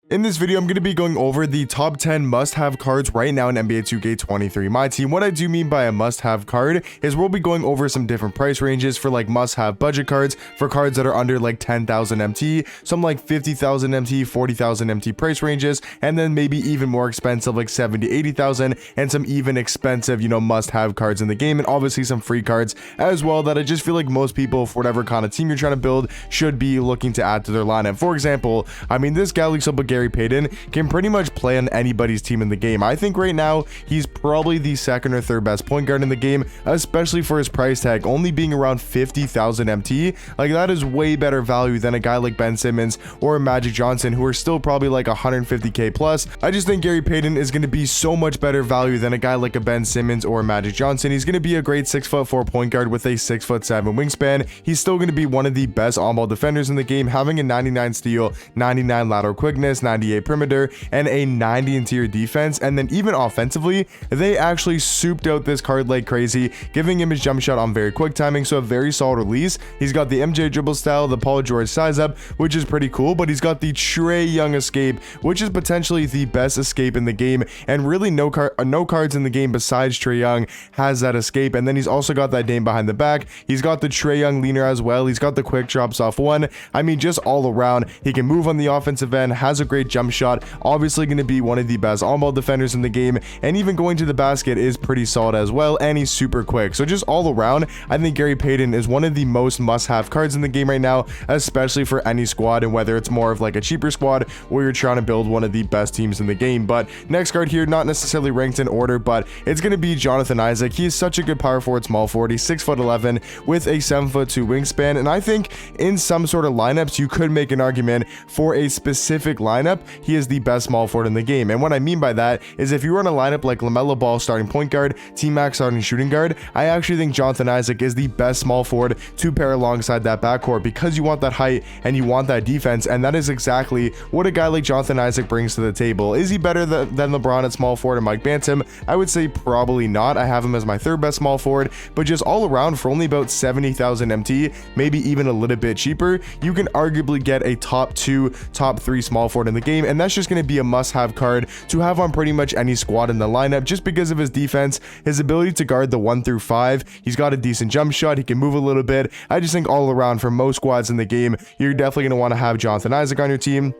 In this video, I'm going to be going over the top 10 must-have cards right now in NBA 2K23 Myteam. What I do mean by a must-have card is we'll be going over some different price ranges for like must-have budget cards, for cards that are under like 10,000 MT, some like 50,000 MT, 40,000 MT price ranges, and then maybe even more expensive like 70, 80,000, and some even expensive, must-have cards in the game, and obviously some free cards as well that I just feel like most people, for whatever kind of team you're trying to build, should be looking to add to their lineup. For example, this Galaxy Payton can pretty much play on anybody's team in the game. I think right now he's probably the second or third best point guard in the game, especially for his price tag only being around 50,000 MT. Like, that is way better value than a guy like Ben Simmons or Magic Johnson, who are still probably like 150k plus. I just think Gary Payton is going to be so much better value than a guy like a Ben Simmons or a Magic Johnson. He's going to be a great 6'4" point guard with a 6'7" wingspan. He's still going to be one of the best on-ball defenders in the game, having a 99 steal, 99 lateral quickness, 98 perimeter, and a 90 interior defense. And then even offensively, they actually souped out this card like crazy, giving him his jump shot on very quick timing, so a very solid release. He's got the MJ dribble style, the Paul George size up, which is pretty cool, but he's got the Trae Young escape, which is potentially the best escape in the game, and really no cards in the game besides Trae Young has that escape. And then he's also got that Dame behind the back. He's got the Trae Young leaner as well. He's got the quick drops off one. Just all around, he can move on the offensive end, has a great jump shot, obviously going to be one of the best on-ball defenders in the game, and even going to the basket is pretty solid as well, and he's super quick. So just all around, I think Gary Payton is one of the most must-have cards in the game right now, especially for any squad, and whether it's more of like a cheaper squad or you're trying to build one of the best teams in the game. But next card here, not necessarily ranked in order, but it's going to be Jonathan Isaac. He is such a good power forward, small forward. He's 6'11" with a 7'2" wingspan, and I think in some sort of lineups you could make an argument for a specific lineup he is the best small forward in the game. And what I mean by that is if you run a lineup like LaMelo Ball starting point guard, T-Mac starting shooting guard, I actually think Jonathan Isaac is the best small forward to pair alongside that backcourt, because you want that height and you want that defense, and that is exactly what a guy like Jonathan Isaac brings to the table. Is he better than LeBron at small forward and Mike Bantam? I would say probably not. I have him as my third best small forward, but just all around for only about 70,000 MT, maybe even a little bit cheaper, you can arguably get a top 2, top 3 small forward in the game, and that's just going to be a must-have card to have on pretty much any squad in the lineup, just because of his defense, his ability to guard the 1 through 5. He's got a decent jump shot, he can move a little bit. I just think all around for most squads in the game, you're definitely going to want to have Jonathan Isaac on your team.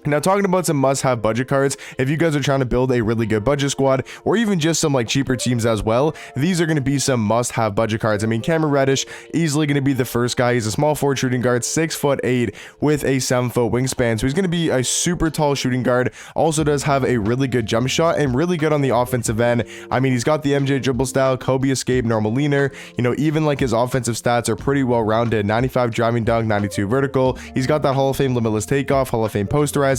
Now, talking about some must-have budget cards, if you guys are trying to build a really good budget squad, or even just some like cheaper teams as well, these are going to be some must-have budget cards. Cameron Radish, easily going to be the first guy. He's a small forward shooting guard, 6'8" with a 7-foot wingspan, so he's going to be a super tall shooting guard. Also does have a really good jump shot and really good on the offensive end. He's got the MJ dribble style, Kobe escape, normal leaner. Even like his offensive stats are pretty well rounded. 95 driving dunk, 92 vertical. He's got that Hall of Fame limitless takeoff, Hall of Fame posterizer.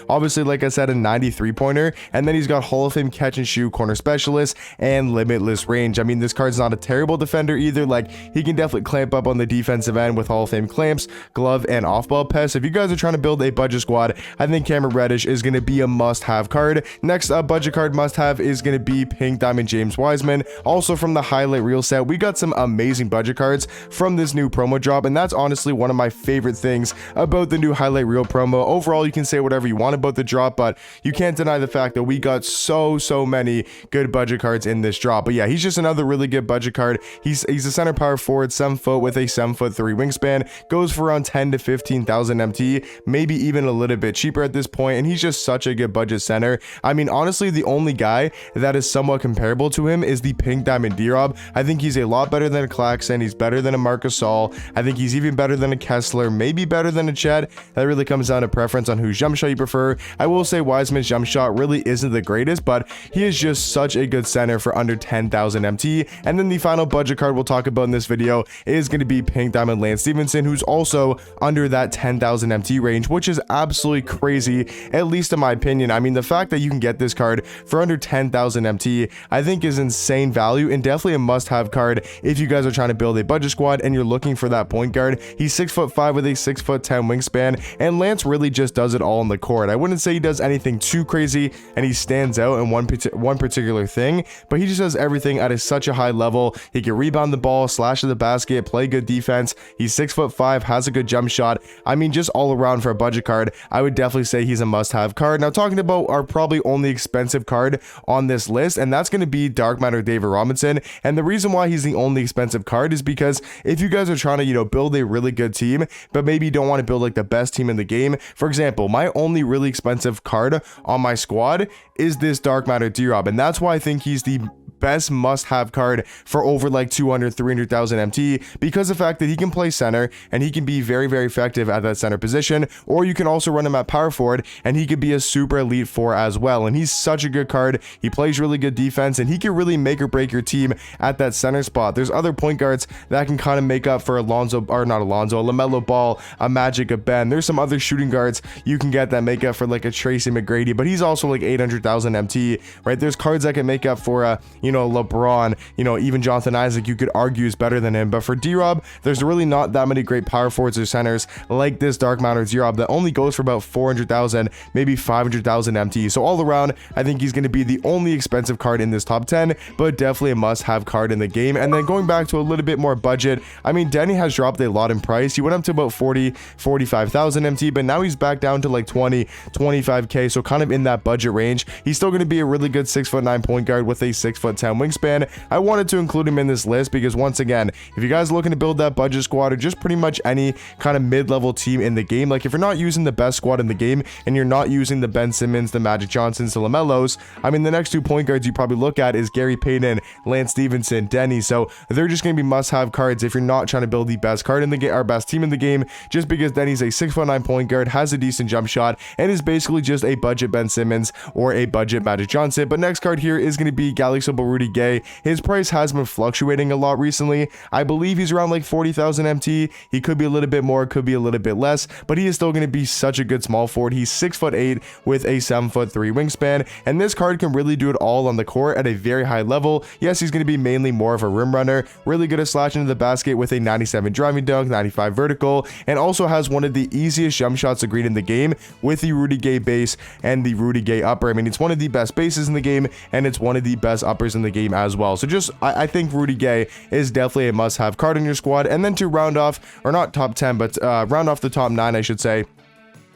Obviously, like I said, a 93 pointer, and then he's got Hall of Fame catch and shoot, corner specialist, and limitless range. This card's not a terrible defender either. Like, he can definitely clamp up on the defensive end with Hall of Fame clamps, glove, and off-ball pass. If you guys are trying to build a budget squad, I think Cameron Radish is going to be a must-have card. Next up, budget card must-have is going to be Pink Diamond James Wiseman. Also from the highlight reel set, we got some amazing budget cards from this new promo drop, and that's honestly one of my favorite things about the new highlight reel promo. Overall, you can say whatever you want about the drop, but you can't deny the fact that we got so many good budget cards in this drop. But yeah, he's just another really good budget card. He's a center power forward, 7 foot with a 7'3" wingspan, goes for around 10 to 15,000 MT, maybe even a little bit cheaper at this point, and he's just such a good budget center. Honestly, the only guy that is somewhat comparable to him is the Pink Diamond D-Rob. I think he's a lot better than a Claxton. He's better than a Marcus Gasol. I think he's even better than a Kessler, maybe better than a Chet. That really comes down to preference on whose jump shot you prefer. I will say Wiseman's jump shot really isn't the greatest, but he is just such a good center for under 10,000 MT. And then the final budget card we'll talk about in this video is going to be Pink Diamond Lance Stevenson, who's also under that 10,000 MT range, which is absolutely crazy, at least in my opinion. The fact that you can get this card for under 10,000 MT, I think is insane value, and definitely a must-have card if you guys are trying to build a budget squad and you're looking for that point guard. He's 6'5" with a 6'10" wingspan, and Lance really just does it all on the court. I wouldn't say he does anything too crazy and he stands out in one particular thing, but he just does everything at such a high level. He can rebound the ball, slash to the basket, play good defense. He's 6'5", has a good jump shot. I mean, just all around for a budget card, I would definitely say he's a must-have card. Now, talking about our probably only expensive card on this list, and that's going to be Dark Matter David Robinson. And the reason why he's the only expensive card is because if you guys are trying to, build a really good team, but maybe you don't want to build like the best team in the game. For example, my only really expensive card on my squad is this Dark Matter D-Rob, and that's why I think he's the best must-have card for over like 200,000-300,000 MT, because the fact that he can play center and he can be very, very effective at that center position, or you can also run him at power forward and he could be a super elite 4 as well. And he's such a good card. He plays really good defense and he can really make or break your team at that center spot. There's other point guards that can kind of make up for LaMelo Ball, a Magic, a Ben. There's some other shooting guards you can get that make up for like a Tracy McGrady, but he's also like 800,000 MT, right? There's cards that can make up for LeBron, even Jonathan Isaac, you could argue is better than him. But for D-Rob, there's really not that many great power forwards or centers like this Dark Matter D-Rob that only goes for about 400,000, maybe 500,000 MT. So all around, I think he's going to be the only expensive card in this top 10, but definitely a must-have card in the game. And then going back to a little bit more budget, I mean, Denny has dropped a lot in price. He went up to about 45,000 MT, but now he's back down to like 25k, so kind of in that budget range. He's still going to be a really good 6'9" point guard with a 6'10" wingspan. I wanted to include him in this list because once again, if you guys are looking to build that budget squad or just pretty much any kind of mid-level team in the game, like if you're not using the best squad in the game and you're not using the Ben Simmons, the Magic Johnsons, the LaMelos, I mean, the next 2 point guards you probably look at is Gary Payton, Lance Stevenson, Denny. So they're just going to be must-have cards if you're not trying to build the best card in the game, our best team in the game, just because Denny's a 6'9" point guard, has a decent jump shot, and is basically just a budget Ben Simmons or a budget Magic Johnson. But next card here is going to be Galaxy Rudy Gay. His price has been fluctuating a lot recently. I believe he's around like 40,000 MT. He could be a little bit more, could be a little bit less, but he is still going to be such a good small forward. He's 6'8" with a 7'3" wingspan, and this card can really do it all on the court at a very high level. Yes, he's going to be mainly more of a rim runner, really good at slashing into the basket with a 97 driving dunk, 95 vertical, and also has one of the easiest jump shots agreed in the game with the Rudy Gay base and the Rudy Gay upper. I mean, it's one of the best bases in the game, and it's one of the best uppers in the game as well. So just, I think Rudy Gay is definitely a must-have card in your squad. And then to round off, or not top 10, but round off the top 9, I should say,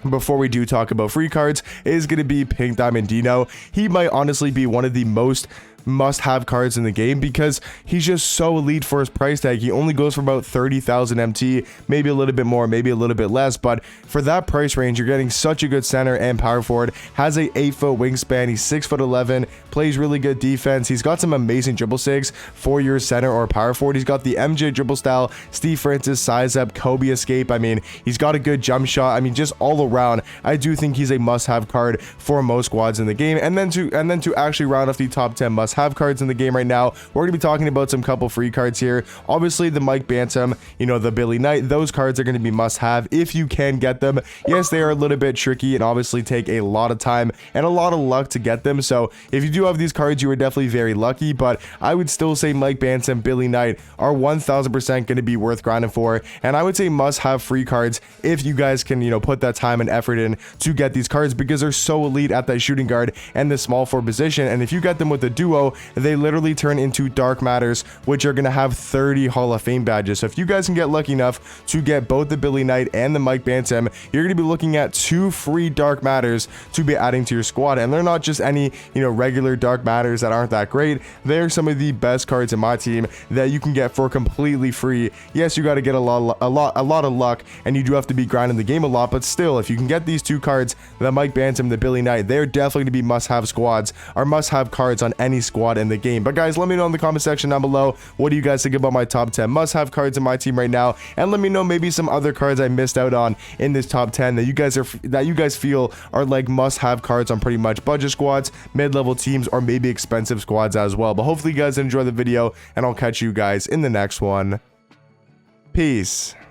before we do talk about free cards, is going to be Pink Diamond Dino. He might honestly be one of the most must-have cards in the game because he's just so elite for his price tag. He only goes for about 30,000 MT, maybe a little bit more, maybe a little bit less, but for that price range, you're getting such a good center and power forward. Has a 8-foot wingspan. He's 6'11", plays really good defense. He's got some amazing dribble sigs for your center or power forward. He's got the MJ dribble style, Steve Francis size up, Kobe escape. I mean, he's got a good jump shot. I mean, just all around, I do think he's a must-have card for most squads in the game. And then to actually round off the top 10 must-have cards in the game right now, we're going to be talking about some couple free cards here. Obviously, the Mike Bantam, the Billy Knight, those cards are going to be must-have if you can get them. Yes, they are a little bit tricky and obviously take a lot of time and a lot of luck to get them. So if you do have these cards, you are definitely very lucky, but I would still say Mike Bantam, Billy Knight are 1000% going to be worth grinding for, and I would say must-have free cards if you guys can, put that time and effort in to get these cards because they're so elite at that shooting guard and the small forward position. And if you get them with the duo, they literally turn into Dark Matters, which are going to have 30 Hall of Fame badges. So if you guys can get lucky enough to get both the Billy Knight and the Mike Bantam, you're going to be looking at 2 free Dark Matters to be adding to your squad. And they're not just any, regular Dark Matters that aren't that great. They're some of the best cards in my team that you can get for completely free. Yes, you got to get a lot of luck, and you do have to be grinding the game a lot, but still, if you can get these 2 cards, the Mike Bantam, the Billy Knight, they're definitely going to be must-have squads or must-have cards on any squad in the game. But guys, let me know in the comment section down below, what do you guys think about my top 10 must-have cards in my team right now, and let me know maybe some other cards I missed out on in this top 10 that you guys feel are like must-have cards on pretty much budget squads, mid-level teams, or maybe expensive squads as well. But hopefully you guys enjoy the video, and I'll catch you guys in the next one. Peace.